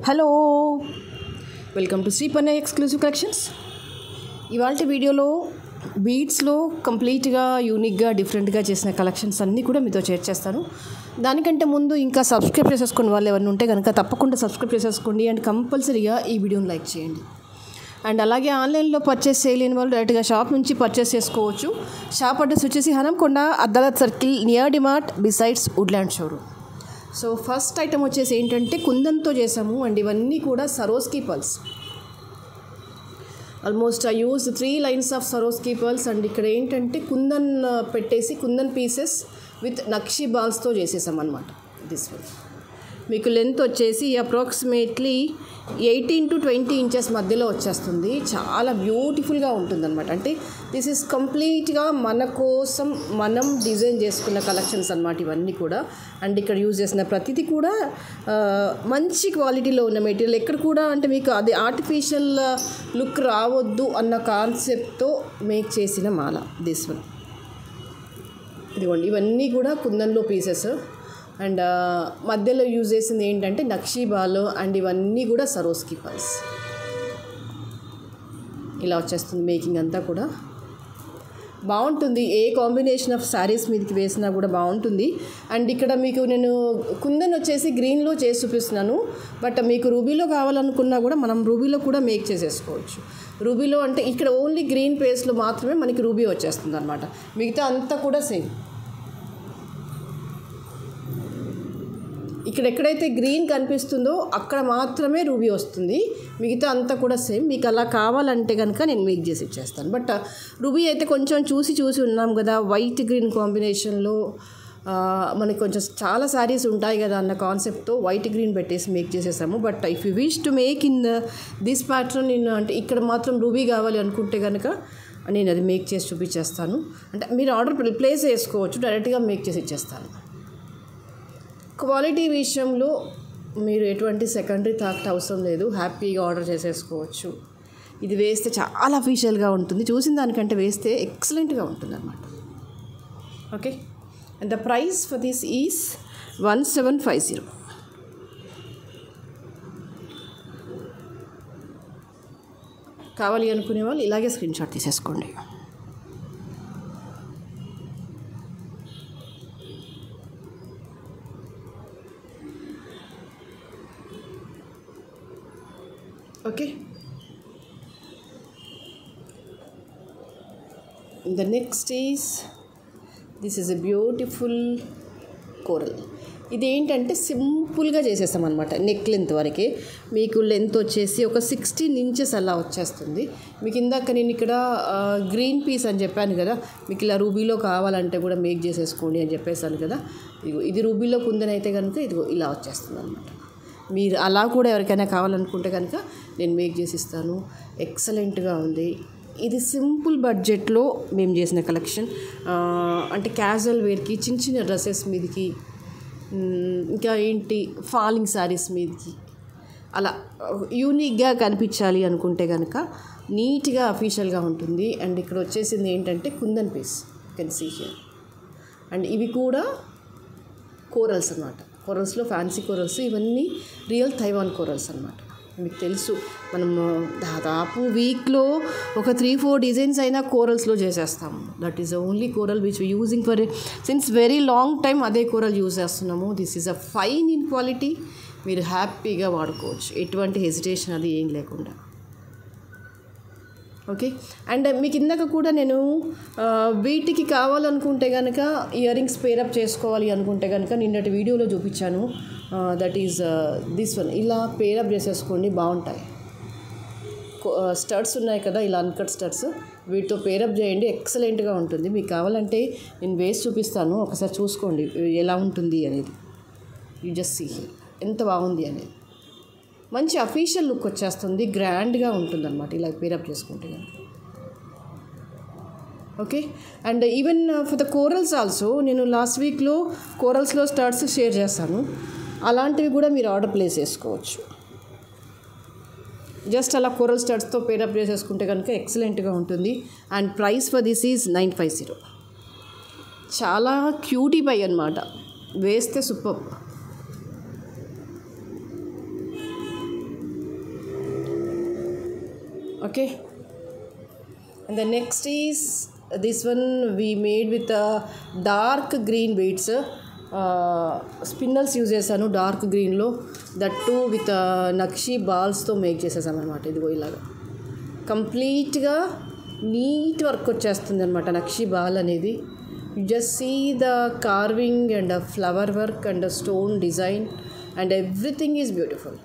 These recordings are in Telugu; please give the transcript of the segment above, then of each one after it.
Hello, welcome to Sri Pannayya exclusive collections. ఇవాళ వీడియోలో బీడ్స్లో కంప్లీట్గా యూనిక్గా డిఫరెంట్గా చేసిన కలెక్షన్స్ అన్నీ కూడా మీతో షేర్ చేస్తాను. దానికంటే ముందు ఇంకా సబ్స్క్రైబ్ చేసేసుకుని వాళ్ళు ఎవరైనా ఉంటే కనుక తప్పకుండా సబ్స్క్రైబ్ చేసేసుకోండి అండ్ కంపల్సరీగా ఈ వీడియోని లైక్ చేయండి. అండ్ అలాగే ఆన్లైన్లో పర్చేస్ చేయలేని వాళ్ళు డైరెక్ట్గా షాప్ నుంచి పర్చేస్ చేసుకోవచ్చు. షాప్ అడ్రస్ వచ్చేసి Hanamkonda Adalat circle near DMart besides Woodland showroom. So first item వచ్చేసి ఏంటంటే కుందన్తో చేసాము అండ్ ఇవన్నీ కూడా Swarovski pearls. Almost I use 3 lines of Swarovski pearls. And ఇక్కడ ఏంటంటే కుందన్ పెట్టేసి కుందన్ పీసెస్ విత్ నక్షి బాల్స్తో చేసేసాం అనమాట. దిస్ వన్ మీకు లెంత్ వచ్చేసి అప్రాక్సిమేట్లీ 18 to 20 inches మధ్యలో వచ్చేస్తుంది. చాలా బ్యూటిఫుల్గా ఉంటుందన్నమాట. అంటే దిస్ ఈజ్ కంప్లీట్గా మన కోసం మనం డిజైన్ చేసుకున్న కలెక్షన్స్ అన్నమాట ఇవన్నీ కూడా. అండ్ ఇక్కడ యూజ్ చేసిన ప్రతిదీ కూడా మంచి క్వాలిటీలో ఉన్న మెటీరియల్. ఎక్కడ కూడా అంటే మీకు అది ఆర్టిఫిషియల్ లుక్ రావద్దు అన్న కాన్సెప్ట్తో మేక్ చేసిన మాల. దిస్ వన్ ఇదిగోండి, ఇవన్నీ కూడా కుందన్లో పీసెస్. అండ్ మధ్యలో యూజ్ చేసింది ఏంటంటే నక్షీ బాల్ అండ్ ఇవన్నీ కూడా సరోస్కీ పర్ల్స్. ఇలా వచ్చేస్తుంది మేకింగ్ అంతా కూడా. బాగుంటుంది, ఏ కాంబినేషన్ ఆఫ్ శారీస్ మీదకి వేసినా కూడా బాగుంటుంది. అండ్ ఇక్కడ మీకు నేను కుందన్ వచ్చేసి గ్రీన్లో చేసి చూపిస్తున్నాను. బట్ మీకు రూబీలో కావాలనుకున్నా కూడా మనం రూబీలో కూడా మేక్ చేసేసుకోవచ్చు. రూబీలో అంటే ఇక్కడ ఓన్లీ గ్రీన్ పేస్ట్లో మాత్రమే మనకి రూబీ వచ్చేస్తుంది అనమాట. మిగతా అంతా కూడా సేమ్. ఇక్కడ ఎక్కడైతే గ్రీన్ కనిపిస్తుందో అక్కడ మాత్రమే రూబీ వస్తుంది, మిగతా అంతా కూడా సేమ్. మీకు అలా కావాలంటే కనుక నేను మేక్ చేసి ఇచ్చేస్తాను. బట్ రూబీ అయితే కొంచెం చూసి ఉన్నాం కదా, వైట్ గ్రీన్ కాంబినేషన్లో మనకి కొంచెం చాలా శారీస్ ఉంటాయి కదా అన్న కాన్సెప్ట్తో వైట్ గ్రీన్ పెట్టేసి మేక్ చేసేసాము. But if you wish to make in this pattern నేను అంటే ఇక్కడ మాత్రం రూబీ కావాలి అనుకుంటే కనుక నేను అది మేక్ చేసి చూపించేస్తాను. అంటే మీరు ఆర్డర్ ప్లేస్ చేసుకోవచ్చు, డైరెక్ట్గా మేక్ చేసి ఇచ్చేస్తాను. క్వాలిటీ విషయంలో మీరు ఎటువంటి సెకండరీ థాట్ అవసరం లేదు, హ్యాపీగా ఆర్డర్ చేసేసుకోవచ్చు. ఇది వేస్తే చాలా అఫీషియల్గా ఉంటుంది, చూసిన దానికంటే వేస్తే ఎక్సలెంట్గా ఉంటుంది అన్నమాట. Okay, and the price for this is 1750. కావాలి అనుకునే వాళ్ళు ఇలాగే స్క్రీన్ షాట్ తీసేసుకోండి. Okay, the next is this is a beautiful coral. ఇది ఏంటంటే సింపుల్గా చేసేస్తాం అనమాట. నెక్ లెంత్ వరకే మీకు లెంత్ వచ్చేసి ఒక 16 inches అలా వచ్చేస్తుంది. మీకు ఇందాక నేను ఇక్కడ గ్రీన్ పీస్ అని చెప్పాను కదా, మీకు ఇలా రూబీలో కావాలంటే కూడా మేక్ చేసేసుకోండి అని చెప్పేసాను కదా. ఇది రూబీలో కుందన్ అయితే కనుక ఇదిగో ఇలా వచ్చేస్తుంది అనమాట. మీరు అలా కూడా ఎవరికైనా కావాలనుకుంటే కనుక నేను మేక్ చేసి ఇస్తాను. ఎక్సలెంట్గా ఉంది. ఇది సింపుల్ బడ్జెట్లో మేము చేసిన కలెక్షన్. అంటే క్యాజువల్ వేర్కి, చిన్న డ్రెస్సెస్ మీదకి, ఇంకా ఏంటి ఫాలింగ్ శారీస్ మీదకి అలా యూనిక్గా కనిపించాలి అనుకుంటే కనుక నీట్గా అఫీషియల్గా ఉంటుంది. అండ్ ఇక్కడ వచ్చేసింది ఏంటంటే kundan piece, can see here. And ఇవి కూడా కోరల్స్ అన్నమాట. కోరల్స్లో ఫ్యాన్సీ కోరల్స్, ఇవన్నీ రియల్ తైవాన్ కోరల్స్ అన్నమాట. మీకు తెలుసు మనం దాదాపు వీక్లో ఒక 3-4 డిజైన్స్ అయినా కోరల్స్లో చేసేస్తాము. That is only coral which using for since very long time అదే కోరల్ యూజ్ చేస్తున్నాము. This is a fine in quality. మీరు హ్యాపీగా వాడుకోవచ్చు, ఎటువంటి హెసిటేషన్ అది ఏం లేకుండా. ఓకే, అండ్ మీకు ఇందాక కూడా నేను వీటికి కావాలనుకుంటే కనుక ఇయర్ రింగ్స్ పేరప్ చేసుకోవాలి అనుకుంటే కనుక నిన్నటి వీడియోలో చూపించాను. That is this one. ఇలా పేరప్ చేసేసుకోండి, బాగుంటాయి. స్టడ్స్ ఉన్నాయి కదా, ఇలా అన్కట్ స్టడ్స్, వీటితో పేరప్ చేయండి, ఎక్సలెంట్గా ఉంటుంది. మీకు కావాలంటే నేను వేసి చూపిస్తాను, ఒకసారి చూసుకోండి ఎలా ఉంటుంది అనేది. యూ జస్ట్ సీ ఎంత బాగుంది అనేది. మంచి అఫీషియల్ లుక్ వచ్చేస్తుంది, గ్రాండ్గా ఉంటుంది అనమాట ఇలా పేరప్ చేసుకుంటే కనుక. Okay, and even for the corals also నేను లాస్ట్ వీక్లో కోరల్స్లో స్టడ్స్ షేర్ చేస్తాను. అలాంటివి కూడా మీరు ఆర్డర్ ప్లేస్ చేసుకోవచ్చు. జస్ట్ అలా కోరల్ స్టడ్స్తో పేరప్ చేసేసుకుంటే కనుక ఎక్సలెంట్గా ఉంటుంది. And price for this is 950. చాలా క్యూటీ బై అనమాట, వేస్తే super. Okay, and the next is this one we made with dark green beads. Spinels use చేశాను డార్క్ గ్రీన్లో, దట్ టు విత్ నక్షి బాల్స్తో మేక్ చేసేసాను అనమాట. ఇదిగో ఇలాగా కంప్లీట్గా నీట్ వర్క్ వచ్చేస్తుంది అనమాట నక్షి బాల్ అనేది. You just see the carving and flower work and stone design and everything is beautiful.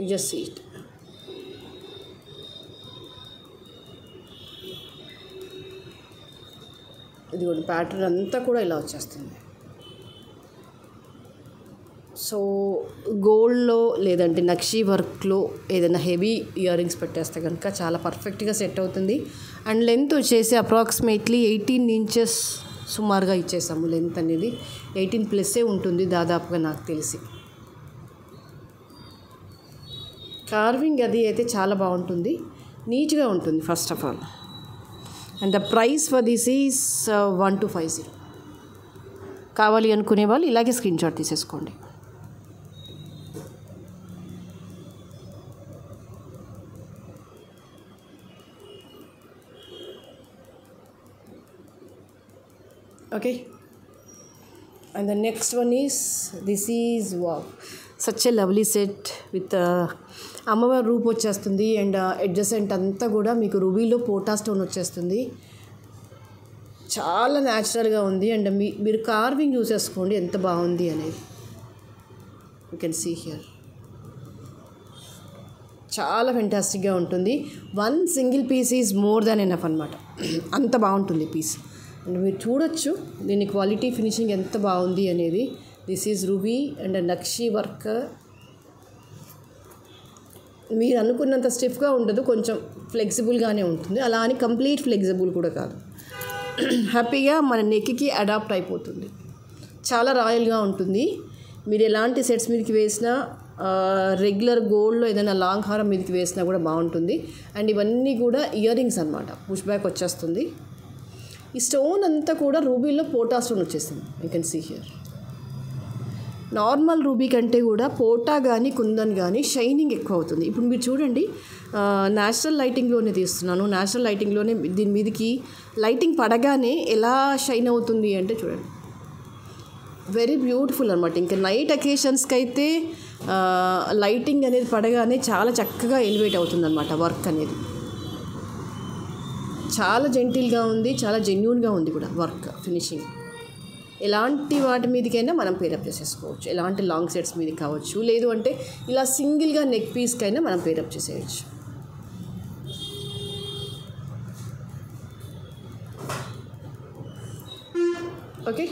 You just see it. ఇది కూడా ప్యాటర్న్ అంతా కూడా ఇలా వచ్చేస్తుంది. సో గోల్డ్లో లేదంటే నక్షి వర్క్లో ఏదైనా హెవీ ఇయర్ రింగ్స్ పెట్టేస్తే కనుక చాలా పర్ఫెక్ట్గా సెట్ అవుతుంది. అండ్ లెంత్ వచ్చేసి అప్రాక్సిమేట్లీ 18 inches సుమారుగా ఇచ్చేసాము. లెంత్ అనేది 18+ ఉంటుంది దాదాపుగా నాకు తెలిసి. కార్వింగ్ అది అయితే చాలా బాగుంటుంది, నీట్గా ఉంటుంది first of all. And the price for this is 1250. కావాలి అనుకునే వాళ్ళు ఇలాగే స్క్రీన్ షాట్ తీసేసుకోండి. Okay, and the next one is this is wow, such a lovely set with అమ్మవారి రూప్ వచ్చేస్తుంది. అండ్ అడ్జసెంట్ అంతా కూడా మీకు రూబీలో పోటా స్టోన్ వచ్చేస్తుంది. చాలా న్యాచురల్గా ఉంది. అండ్ మీరు కార్వింగ్ యూజ్ చేసుకోండి ఎంత బాగుంది అనేది. యూ కెన్ సీ హియర్ చాలా ఫెంటాస్టిక్గా ఉంటుంది. One single piece is more than enough అనమాట, అంత బాగుంటుంది పీస్. అండ్ మీరు చూడొచ్చు దీని క్వాలిటీ ఫినిషింగ్ ఎంత బాగుంది అనేది. This is ruby and nakshi work. మీరు అనుకున్నంత స్టిఫ్గా ఉండదు, కొంచెం ఫ్లెక్సిబుల్గానే ఉంటుంది. అలా అని కంప్లీట్ ఫ్లెక్సిబుల్ కూడా కాదు, హ్యాపీగా మన నెక్కి అడాప్ట్ అయిపోతుంది. చాలా రాయల్గా ఉంటుంది. మీరు ఎలాంటి సెట్స్ మీదకి వేసినా, రెగ్యులర్ గోల్డ్లో ఏదైనా లాంగ్ హారం మీదకి వేసినా కూడా బాగుంటుంది. అండ్ ఇవన్నీ కూడా ఇయర్ రింగ్స్ అనమాట, పుష్ బ్యాక్ వచ్చేస్తుంది. ఈ స్టోన్ అంతా కూడా రూబీలో పోటా స్టోన్ వచ్చేసింది. You can see here. Normal ruby కంటే కూడా పోటా కానీ కుందన్ కానీ షైనింగ్ ఎక్కువ అవుతుంది. ఇప్పుడు మీరు చూడండి, న్యాచురల్ లైటింగ్లోనే తీస్తున్నాను. న్యాచురల్ లైటింగ్లోనే దీని మీదకి లైటింగ్ పడగానే ఎలా షైన్ అవుతుంది అంటే చూడండి, వెరీ బ్యూటిఫుల్ అనమాట. ఇంకా నైట్ అకేషన్స్కి అయితే లైటింగ్ అనేది పడగానే చాలా చక్కగా ఎలివేట్ అవుతుంది అనమాట వర్క్ అనేది. చాలా జెంటిల్గా ఉంది, చాలా జెన్యూన్గా ఉంది కూడా వర్క్ ఫినిషింగ్. ఎలాంటి వాటి మీదకైనా మనం పేరప్ చేసేసుకోవచ్చు. ఎలాంటి లాంగ్ సెట్స్ మీదకి కావచ్చు, లేదు అంటే ఇలా సింగిల్గా నెక్ పీస్కైనా మనం పేరప్ చేసేయచ్చు. Okay,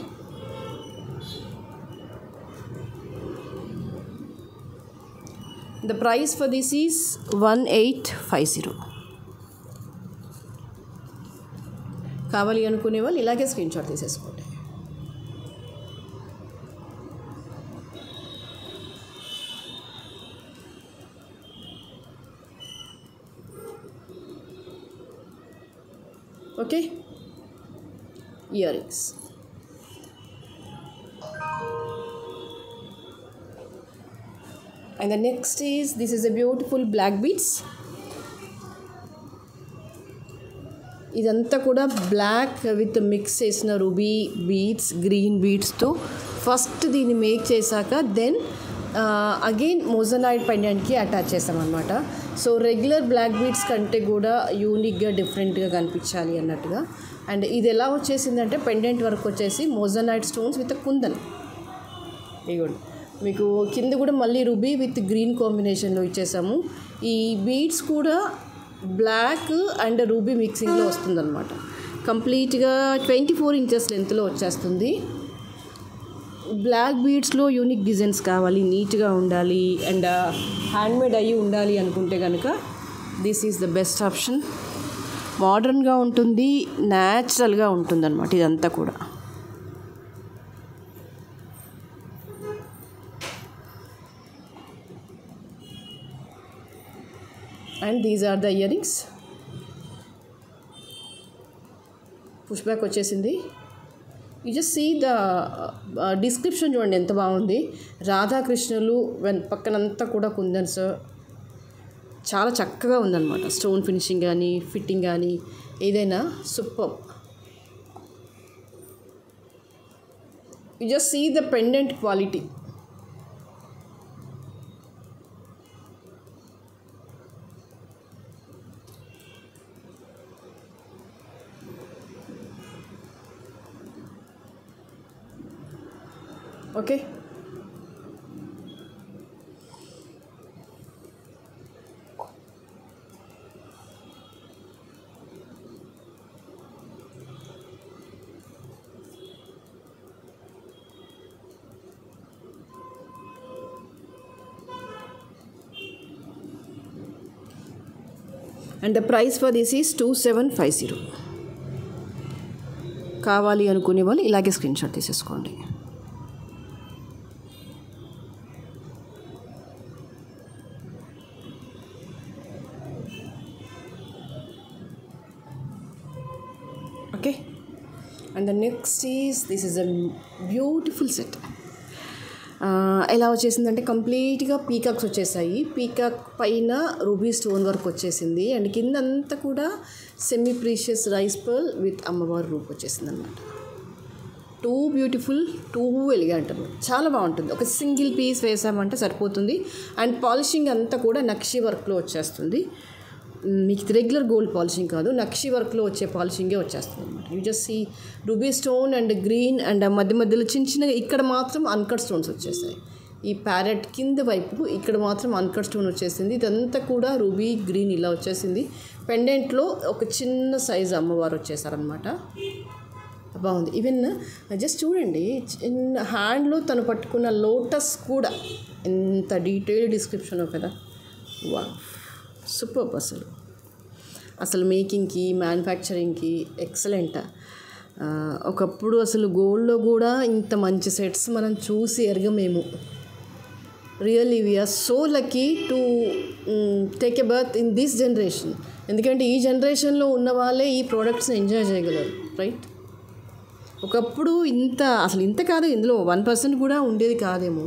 the price for this is 1850. కావాలి అనుకునే వాళ్ళు ఇలాగే స్క్రీన్ షాట్ తీసేసుకోండి. Okay, ear rings. And the next is, this is a beautiful black beads. ఇదంతా కూడా బ్లాక్ విత్ మిక్స్ చేసిన రూబీ బీడ్స్, గ్రీన్ బీడ్స్తో ఫస్ట్ దీన్ని మేక్ చేశాక దెన్ అగైన్ మోజనైట్ పెండెంట్కి అటాచ్ చేసామన్నమాట. సో రెగ్యులర్ బ్లాక్ బీడ్స్ కంటే కూడా యూనిక్గా డిఫరెంట్గా కనిపించాలి అన్నట్టుగా. అండ్ ఇది ఎలా వచ్చేసిందంటే పెండెంట్ వర్క్ వచ్చేసి మోజనైట్ స్టోన్స్ విత్ కుందన్. ఇదిగోండి మీకు కింద కూడా మళ్ళీ రూబీ విత్ గ్రీన్ కాంబినేషన్లో ఇచ్చేసాము. ఈ బీడ్స్ కూడా బ్లాక్ అండ్ రూబీ మిక్సింగ్లో వస్తుందన్నమాట. కంప్లీట్గా 24 inches లెంత్లో వచ్చేస్తుంది. బ్లాక్ బీడ్స్లో యూనిక్ డిజైన్స్ కావాలి, నీట్గా ఉండాలి అండ్ హ్యాండ్మేడ్ అయ్యి ఉండాలి అనుకుంటే కనుక this is the best option. మోడర్న్గా ఉంటుంది, న్యాచురల్గా ఉంటుందన్నమాట ఇదంతా కూడా. And these are the earrings. Push back వచ్చేసింది. You just see the description చూడండి ఎంత బాగుంది. రాధాకృష్ణులు పక్కనంతా కూడా కుందన్స్, చాలా చక్కగా ఉందన్నమాట. స్టోన్ ఫినిషింగ్ కానీ ఫిట్టింగ్ కానీ ఏదైనా super. You just see the pendant quality. Okay, and the price for this is 2750. కావాలి అనుకునే వాళ్ళు ఇలాగే స్క్రీన్ షాట్ తీసేసుకోండి. Okay, and the next is this is a beautiful set. ఎలా వచ్చేసిందంటే కంప్లీట్గా పీకాక్స్ వచ్చేసాయి. పీకాక్ పైన రూబీ స్టోన్ వర్క్ వచ్చేసింది. అండ్ కింద అంతా కూడా semi precious rice pearl with అమ్మవారి రూప్ వచ్చేసింది అనమాట. టూ బ్యూటిఫుల్, టూ ఎలిగెంట్ అనమాట. చాలా బాగుంటుంది. ఒక సింగిల్ పీస్ వేసామంటే సరిపోతుంది. అండ్ పాలిషింగ్ అంతా కూడా నక్షి వర్క్లో వచ్చేస్తుంది. మీకు రెగ్యులర్ గోల్డ్ పాలిషింగ్ కాదు, నక్షి వర్క్లో వచ్చే పాలిషింగే వచ్చేస్తుంది అనమాట. You just see ruby stone and green and మధ్య మధ్యలో చిన్న చిన్నగా ఇక్కడ మాత్రం అన్కట్ స్టోన్స్ వచ్చేసాయి. ఈ ప్యారెట్ కింద వైపు ఇక్కడ మాత్రం అన్కట్ స్టోన్ వచ్చేసింది. ఇదంతా కూడా రూబీ గ్రీన్ ఇలా వచ్చేసింది. పెండెంట్లో ఒక చిన్న సైజు అమ్మవారు వచ్చేసారనమాట. బాగుంది. ఈవెన్ జస్ట్ చూడండి, చిన్న హ్యాండ్లో తను పట్టుకున్న లోటస్ కూడా ఎంత డీటెయిల్డ్ డిస్క్రిప్షన్ కదా. వా, సూపర్. అసలు మేకింగ్కి మ్యానుఫ్యాక్చరింగ్కి ఎక్సలెంట్. ఒకప్పుడు అసలు గోల్డ్లో కూడా ఇంత మంచి సెట్స్ మనం చూసి ఎరగమేమో. Really we are so lucky to take a birth in this generation. ఎందుకంటే ఈ జనరేషన్లో ఉన్న వాళ్ళే ఈ ప్రోడక్ట్స్ని ఎంజాయ్ చేయగలరు, రైట్? ఒకప్పుడు అసలు ఇంత కాదు, ఇందులో 1% కూడా ఉండేది కాదేమో.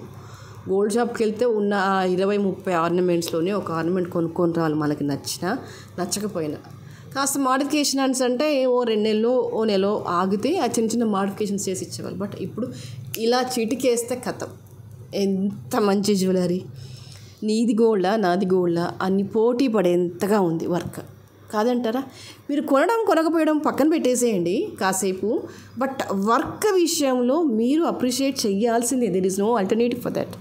గోల్డ్ షాప్కి వెళ్తే ఉన్న 20-30 ఆర్నమెంట్స్లోనే ఒక ఆర్నమెంట్ కొనుక్కొని రావాలి, మనకి నచ్చినా నచ్చకపోయినా. కాస్త మాడిఫికేషన్స్ అంటే ఓ 2 నెలలు ఓ నెలలో ఆగితే ఆ చిన్న చిన్న మాడిఫికేషన్స్ చేసి ఇచ్చేవాళ్ళు. బట్ ఇప్పుడు ఇలా చిటికేస్తే కథం. ఎంత మంచి జ్యువెలరీ. నీది గోల్డా నాది గోల్డా అన్ని పోటీ పడేంతగా ఉంది వర్క్, కాదంటారా? మీరు కొనకపోయడం పక్కన పెట్టేసేయండి కాసేపు. బట్ వర్క్ విషయంలో మీరు అప్రిషియేట్ చేయాల్సిందే. There is no alternative for that.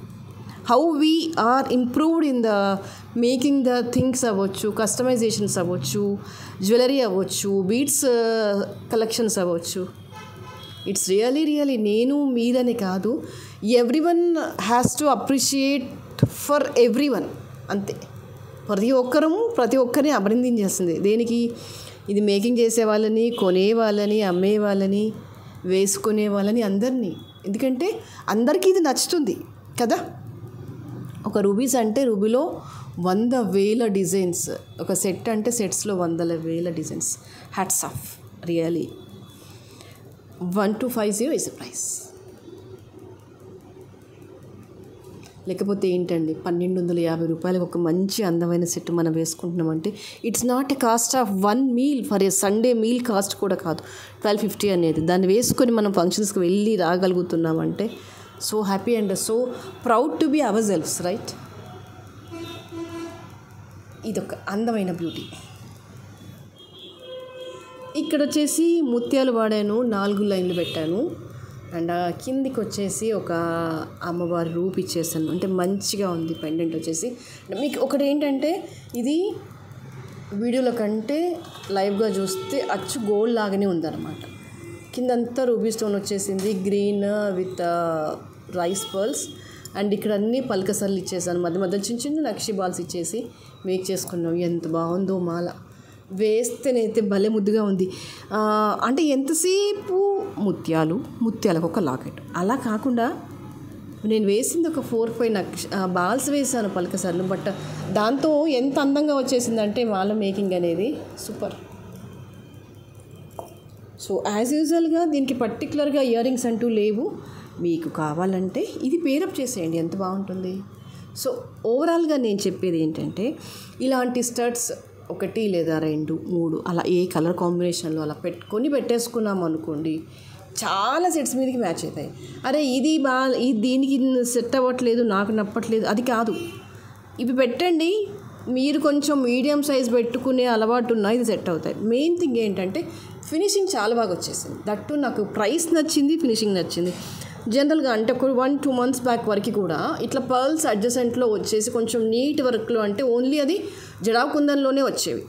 How we are improved in the making the things అవ్వచ్చు, కస్టమైజేషన్స్ అవ్వచ్చు, జ్యువెలరీ అవ్వచ్చు, బీడ్స్ కలెక్షన్స్ అవ్వచ్చు. ఇట్స్ రియలీ నేను మీరని కాదు, everyone has to appreciate for everyone. అంతే. ప్రతి ఒక్కరిని అభినందించేస్తుంది. దేనికి? ఇది మేకింగ్ చేసే వాళ్ళని, కొనే వాళ్ళని, అమ్మే వాళ్ళని, వేసుకునే వాళ్ళని, అందరినీ. ఎందుకంటే అందరికీ ఇది నచ్చుతుంది కదా. ఒక రూబీస్ అంటే రూబీలో 100,000 డిజైన్స్, ఒక సెట్ అంటే సెట్స్లో 100,000 designs. Hats off, really. 1250 is the price. లేకపోతే ఏంటండి, 1,250 రూపాయలకు ఒక మంచి అందమైన సెట్ మనం వేసుకుంటున్నామంటే it's not a cost of 1 meal for a Sunday meal cost కూడా కాదు 1250 అనేది. దాన్ని వేసుకొని మనం ఫంక్షన్స్కి వెళ్ళి రాగలుగుతున్నామంటే so happy and so proud to be our selfs, right? ఇదొక అందమైన బ్యూటీ. ఇక్కడ వచ్చేసి ముత్యాలు వాడాను, 4 లైన్లు పెట్టాను. అండ్ కిందికి వచ్చేసి ఒక అమ్మవారి రూప్ ఇచ్చేసాను. అంటే మంచిగా ఉంది పెండెంట్ వచ్చేసి. మీకు ఒకటి ఏంటంటే, ఇది వీడియోలో కంటే లైవ్గా చూస్తే అచ్చు గోల్డ్ లాగానే ఉందన్నమాట. కిందంతా రూబీ స్టోన్ వచ్చేసింది, green with rice pearls. And ఇక్కడ అన్నీ పలకసర్లు ఇచ్చేసాను. మధ్య మధ్య చిన్న చిన్న నక్షి బాల్స్ ఇచ్చేసి మేక్ చేసుకున్నాం. ఎంత బాగుందో మాల. వేస్తేనైతే భలే ముద్దుగా ఉంది. అంటే ఎంతసేపు ముత్యాలకు ఒక లాకెట్ అలా కాకుండా నేను వేసింది ఒక 4-5 బాల్స్ వేసాను పలకసార్లు, బట్ దాంతో ఎంత అందంగా వచ్చేసిందంటే మాల మేకింగ్ అనేది సూపర్. సో యాజ్ యూజువల్గా దీనికి పర్టికులర్గా ఇయర్ రింగ్స్ అంటూ లేవు. మీకు కావాలంటే ఇది పేరప్ చేసేయండి, ఎంత బాగుంటుంది. సో ఓవరాల్గా నేను చెప్పేది ఏంటంటే, ఇలాంటి స్టడ్స్ 1 లేదా 2, 3 అలా ఏ కలర్ కాంబినేషన్లో అలా పెట్టేసుకున్నాం అనుకోండి, చాలా సెట్స్ మీదకి మ్యాచ్ అవుతాయి. అరే ఇది దీనికి సెట్ అవ్వట్లేదు, నాకు నప్పట్లేదు, అది కాదు. ఇవి పెట్టండి, మీరు కొంచెం మీడియం సైజ్ పెట్టుకునే అలవాటు ఉన్నా ఇది సెట్ అవుతాయి. మెయిన్ థింగ్ ఏంటంటే ఫినిషింగ్ చాలా బాగా వచ్చేసింది. దట్టు నాకు ప్రైస్ నచ్చింది, ఫినిషింగ్ నచ్చింది. జనరల్గా అంటే ఒక 1-2 months బ్యాక్ వరకు కూడా ఇట్లా పర్ల్స్ అడ్జసెంట్లో వచ్చేసి కొంచెం నీట్ వర్క్లో అంటే ఓన్లీ అది జడావ్ కుందన్లోనే వచ్చేవి.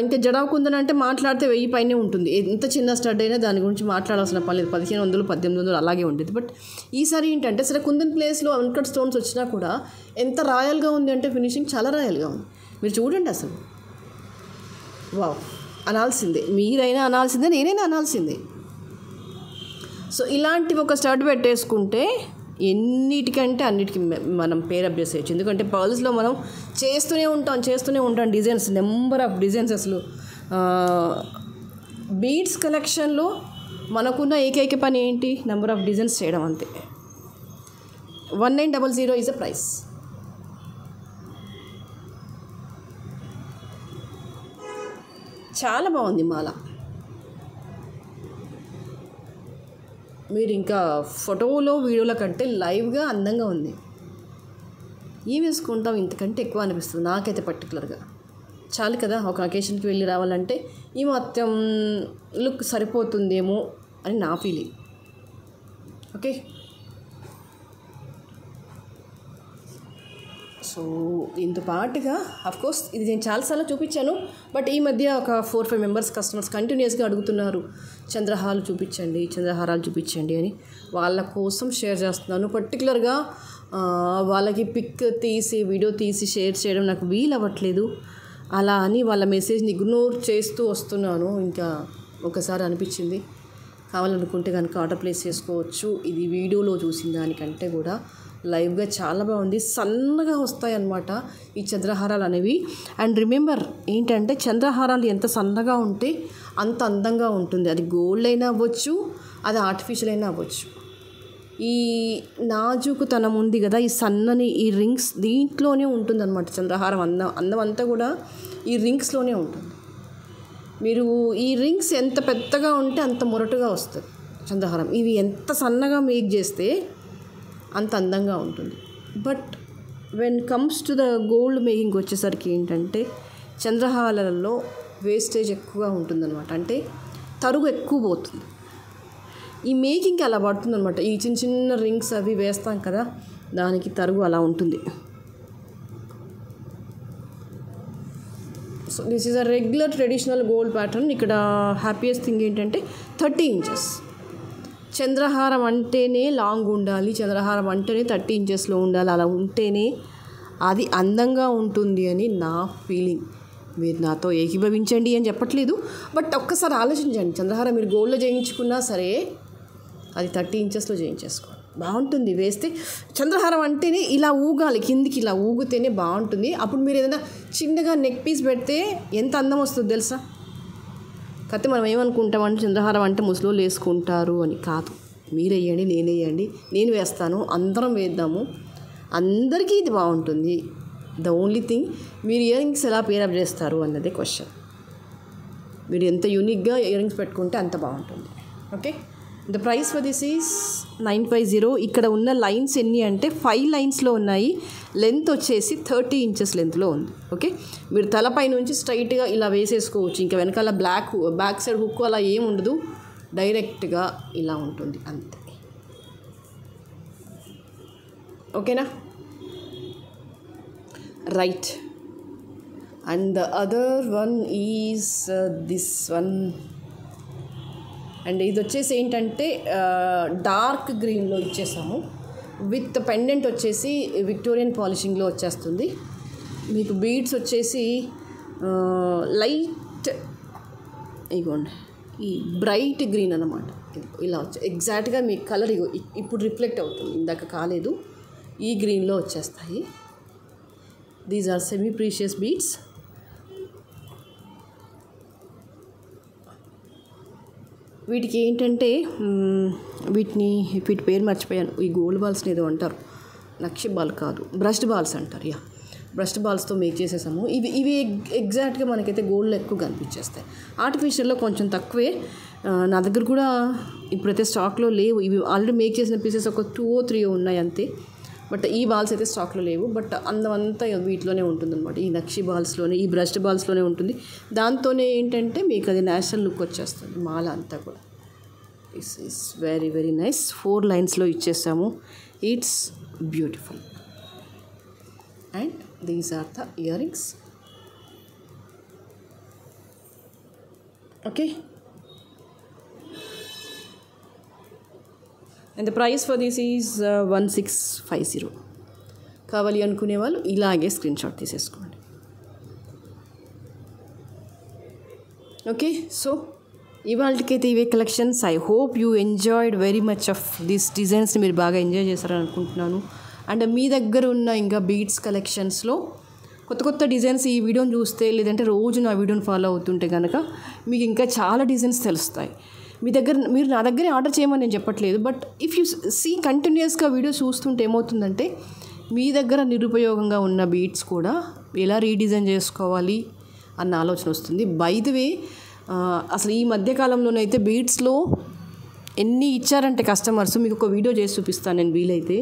ఇంకా జడావ్ కుందన్ అంటే మాట్లాడితే 1000 పైనే ఉంటుంది. ఎంత చిన్న స్టడ్ అయినా దాని గురించి మాట్లాడాల్సిన పని లేదు. 1500, 1800 అలాగే ఉండేది. బట్ ఈసారి ఏంటంటే సరే కుందన్ ప్లేస్లో అన్కట్ స్టోన్స్ వచ్చినా కూడా ఎంత రాయల్గా ఉంది అంటే ఫినిషింగ్ చాలా రాయల్గా ఉంది. మీరు చూడండి అసలు, వావ్ అనాల్సిందే, మీరైనా అనాల్సిందే, నేనైనా అనాల్సిందే. సో ఇలాంటివి ఒక స్టడ్ పెట్టేసుకుంటే ఎన్నిటికంటే అన్నిటికీ మనం పేరప్ చేసేయచ్చు. ఎందుకంటే పర్ల్స్లో మనం చేస్తూనే ఉంటాం డిజైన్స్, నెంబర్ ఆఫ్ డిజైన్స్. అసలు బీడ్స్ కలెక్షన్లో మనకున్న ఏకైక పని ఏంటి, నెంబర్ ఆఫ్ డిజైన్స్ చేయడం, అంతే. 1900 ఈజ్ ద ప్రైస్. చాలా బాగుంది మాల. మీరు ఇంకా ఫోటోలో వీడియోల కంటే లైవ్గా అందంగా ఉంది. ఏం వేసుకుంటాం, ఇంతకంటే ఎక్కువ అనిపిస్తుంది నాకైతే పర్టికులర్గా. చాలు కదా, ఒక అకేషన్కి వెళ్ళి రావాలంటే ఈ మొత్తం లుక్ సరిపోతుందేమో అని నా ఫీలింగ్. ఓకే, సో దీంతో పాటుగా అఫ్కోర్స్ ఇది నేను చాలాసార్లు చూపించాను, బట్ ఈ మధ్య ఒక 4-5 మెంబర్స్ కస్టమర్స్ కంటిన్యూస్గా అడుగుతున్నారు, చంద్రహారాలు చూపించండి అని. వాళ్ళ కోసం షేర్ చేస్తున్నాను. పర్టికులర్గా వాళ్ళకి పిక్ తీసి వీడియో తీసి షేర్ చేయడం నాకు వీలు అవ్వట్లేదు. అలా అని వాళ్ళ మెసేజ్ని ఇగ్నోర్ చేస్తూ వస్తున్నాను. ఇంకా ఒకసారి అనిపించింది, కావాలనుకుంటే కనుక ఆర్డర్ ప్లేస్ చేసుకోవచ్చు. ఇది వీడియోలో చూసిన దానికంటే కూడా లైవ్గా చాలా బాగుంది. సన్నగా వస్తాయి అన్నమాట ఈ చంద్రహారాలు అనేవి. అండ్ రిమెంబర్ ఏంటంటే, చంద్రహారాలు ఎంత సన్నగా ఉంటే అంత అందంగా ఉంటుంది. అది గోల్డ్ అయినా అవ్వచ్చు, అది ఆర్టిఫిషియల్ అయినా అవ్వచ్చు. ఈ నాజూకుతనం ఉంది కదా, ఈ సన్నని ఈ రింగ్స్ దీంట్లోనే ఉంటుంది అన్నమాట. చంద్రహారం అందం అంతా కూడా ఈ రింగ్స్లోనే ఉంటుంది. మీరు ఈ రింగ్స్ ఎంత పెద్దగా ఉంటే అంత మొరటుగా వస్తుంది చంద్రహారం. ఇవి ఎంత సన్నగా మేక్ చేస్తే అంత అందంగా ఉంటుంది. But when comes to the gold making వచ్చేసరికి ఏంటంటే, చంద్రహారాలలో వేస్టేజ్ ఎక్కువగా ఉంటుందన్నమాట. అంటే తరుగు ఎక్కువ పోతుంది. ఈ మేకింగ్కి అలా పడుతుందన్నమాట. ఈ చిన్న చిన్న రింగ్స్ అవి వేస్తాం కదా, దానికి తరుగు అలా ఉంటుంది. So this is a regular traditional gold pattern. ఇక్కడ హ్యాపీయెస్ట్ థింగ్ ఏంటంటే 30 inches. చంద్రహారం అంటేనే లాంగ్ ఉండాలి, చంద్రహారం అంటేనే 30 inchesలో ఉండాలి. అలా ఉంటేనే అది అందంగా ఉంటుంది అని నా ఫీలింగ్. మీరు నాతో ఏకీభవించండి అని చెప్పట్లేదు, బట్ ఒక్కసారి ఆలోచించండి. చంద్రహారం మీరు గోల్డ్లో చేయించుకున్నా సరే అది 30 inchesలో చేయించేసుకోండి, బాగుంటుంది. వేస్తే చంద్రహారం అంటేనే ఇలా ఊగాలి, కిందికి ఇలా ఊగితేనే బాగుంటుంది. అప్పుడు మీరు ఏదైనా చిన్నగా నెక్ పీస్ పెడితే ఎంత అందం వస్తుంది తెలుసా. కాకపోతే మనం ఏమనుకుంటామంటే చంద్రహారం అంటే ముసలోళ్ళు వేసుకుంటారు అని. కాదు, మీరు వేయండి, నేను వేయండి, నేను వేస్తాను, అందరం వేద్దాము, అందరికీ ఇది బాగుంటుంది. ద ఓన్లీ థింగ్ మీరు ఇయర్ రింగ్స్ ఎలా పేరప్ చేస్తారు అన్నదే క్వశ్చన్. మీరు ఎంత యూనిక్గా ఇయర్ రింగ్స్ పెట్టుకుంటే అంత బాగుంటుంది. Okay, the price for this is 950. ఇక్కడ ఉన్న లైన్స్ ఎన్ని అంటే 5 లైన్స్లో ఉన్నాయి. లెంత్ వచ్చేసి 30 inches లెంత్లో ఉంది. ఓకే, మీరు తలపై నుంచి స్ట్రైట్గా ఇలా వేసేసుకోవచ్చు. ఇంకా వెనకాల బ్యాక్ సైడ్ హుక్ అలా ఏం ఉండదు, డైరెక్ట్గా ఇలా ఉంటుంది అంతే. ఓకేనా, right. And the other one is this one. And ఇది వచ్చేసి ఏంటంటే డార్క్ గ్రీన్లో ఇచ్చేసాము. విత్ పెండెంట్ వచ్చేసి విక్టోరియన్ పాలిషింగ్లో వచ్చేస్తుంది. మీకు బీడ్స్ వచ్చేసి లైట్ ఇగోండి ఈ బ్రైట్ గ్రీన్ అన్నమాట. ఇలా వచ్చి ఎగ్జాక్ట్గా మీ కలర్ ఇప్పుడు రిఫ్లెక్ట్ అవుతుంది, ఇందాక కాలేదు. ఈ గ్రీన్లో వచ్చేస్తాయి. These are semi precious beads. వీటికి ఏంటంటే వీటి పేరు మర్చిపోయాను. ఈ గోల్డ్ బాల్స్ని ఏదో అంటారు, నక్షి బాల్ కాదు, బ్రష్డ్ బాల్స్ అంటారు. బ్రష్డ్ బాల్స్తో మేక్ చేసేసాము. ఇవి ఎగ్జాక్ట్గా మనకైతే గోల్డ్లో ఎక్కువ కనిపించేస్తాయి. ఆర్టిఫిషియల్లో కొంచెం తక్కువే. నా దగ్గర కూడా ఇప్పుడైతే స్టాక్లో లేవు. ఇవి ఆల్రెడీ మేక్ చేసిన పీసెస్ ఒక 2 or 3 ఉన్నాయి అంతే. బట్ ఈ బాల్స్ అయితే స్టాక్లో లేవు. బట్ అందమంతా వీటిలోనే ఉంటుందన్నమాట. ఈ నక్షి బాల్స్లోనే, ఈ బ్రష్డ్ బాల్స్లోనే ఉంటుంది. దాంతోనే ఏంటంటే మీకు అది నేచురల్ లుక్ వచ్చేస్తుంది మాల అంతా కూడా. This is very very nice. 4 లైన్స్లో ఇచ్చేసాము. It's beautiful. And these are the earrings. Okay, and the price for this is 1650. కావాలి అనుకునే వాళ్ళు ఇలాగే స్క్రీన్ షాట్ తీసేసుకోండి. ఓకే, సో ఇవాళకైతే ఇవే collections. I hope you enjoyed very much of these డిజైన్స్ని. మీరు బాగా ఎంజాయ్ చేస్తారని అనుకుంటున్నాను. అండ్ మీ దగ్గర ఉన్న ఇంకా బీడ్స్ కలెక్షన్స్లో కొత్త కొత్త డిజైన్స్ ఈ వీడియోని చూస్తే, లేదంటే రోజు నా వీడియోని ఫాలో అవుతుంటే కనుక మీకు ఇంకా చాలా డిజైన్స్ తెలుస్తాయి. మీరు నా దగ్గరే ఆర్డర్ చేయమని నేను చెప్పట్లేదు. బట్ ఇఫ్ యూ సీ కంటిన్యూస్గా వీడియో చూస్తుంటే ఏమవుతుందంటే మీ దగ్గర నిరుపయోగంగా ఉన్న బీడ్స్ కూడా ఎలా రీడిజైన్ చేసుకోవాలి అన్న ఆలోచన వస్తుంది. బై ది వే, అసలు ఈ మధ్యకాలంలోనైతే బీడ్స్లో ఎన్ని ఇచ్చారంటే కస్టమర్స్, మీకు ఒక వీడియో చేసి చూపిస్తాను నేను వీలైతే.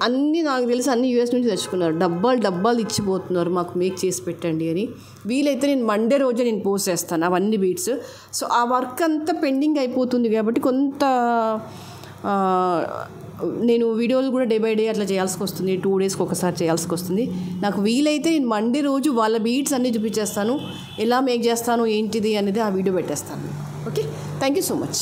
అన్నీ నాకు తెలిసి అన్ని యూఎస్ నుంచి తెచ్చుకున్నారు. డబ్బాలు ఇచ్చిపోతున్నారు మాకు మేక్ చేసి పెట్టండి అని. వీలైతే నేను మండే రోజే నేను పోస్ట్ చేస్తాను అవన్నీ బీట్స్. సో ఆ వర్క్ అంతా పెండింగ్ అయిపోతుంది కాబట్టి కొంత నేను వీడియోలు కూడా డే బై డే అట్లా చేయాల్సి వస్తుంది. 2 డేస్కి ఒకసారి చేయాల్సి వస్తుంది. నాకు వీలైతే నేను మండే రోజు వాళ్ళ బీట్స్ అన్నీ చూపించేస్తాను. ఎలా మేక్ చేస్తాను ఏంటిది అనేది ఆ వీడియో పెట్టేస్తాను. Okay, thank you so much.